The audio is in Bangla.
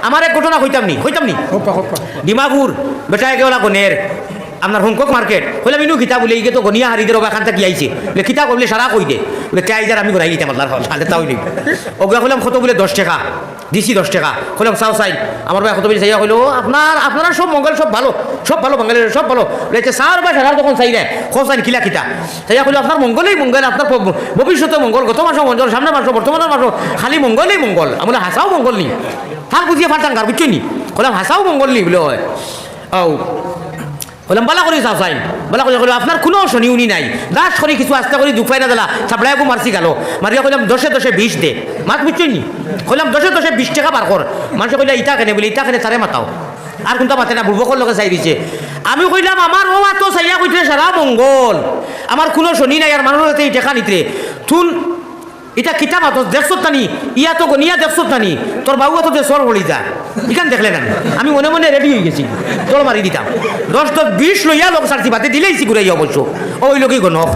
আমার এক ঘটনা হইতাম নি ডিমাপুর বেটা একেওলা গনের আপনার হংকক মার্কেট হইলাম ইনু খিতা বলে ইগে তো গনিয়া হারিদের ওখান থেকে আইছে বলে খিতা করলে সারা কই দে বলে কে আইজার আমি ঘুরাই দিতাম আল্লাহর হালে তাও নি ওগুলা হইলাম কত বলে 10 টাকা দিছি 10 টাকা হইলাম চাও চাই আমার ভাই কত বলে চাইয়া হইলো আপনারা সব মঙ্গল সব ভালো বাঙালির সব ভালো বলেছে সার বা সারা তখন চাই না খোঁজাইন খিলা খিতা চাইয়া হইলো আপনার মঙ্গলেই মঙ্গল আপনার ভবিষ্যতে মঙ্গল গত মাসও মঙ্গল সামনের মাসও বর্তমানের মাসও খালি মঙ্গলেই মঙ্গল আমরা হাসাও মঙ্গল নি হার বুঝিয়ে ফাটাং কার বুঝছি নি হইলাম হাসাও মঙ্গল নি বলে হয় ও বললাম বালা করে চাও চাই বলা করে আপনার কোনো শনি উনি নাই দাস করে কিছু আস্তে করে দুপাই না দিলা ছাপড়াইবো মারছি গেল মারিয়া কইলাম 10 20 দে মাত বুঝছেন নি কইলাম 10 20 টাকা বার কর মানুষ কইলা ইটা কেনে বলে ইটা কেনে তারে মাতাও আর কোনটা মাতে না বুড়বকর লোকে চাই দিছে আমি কইলাম আমার ও তো চাইয়া কইছে সারা মঙ্গল আমার কোনো শনি নাই আর মানুষ এই টাকা নিতে তুন এটা কিতাব তো দেখছো তানি ইয়া তো গনিয়া দেখছো তানি তোর বাবু তো সর বলি যা ইখান দেখলে না আমি মনে মনে রেডি হয়ে গেছি তোর মারি দিতাম 10 20 লইয়া লোক সারছি বাতে দিলেইছি ঘুরাইয়া অবশ্য ওই লোকই গণক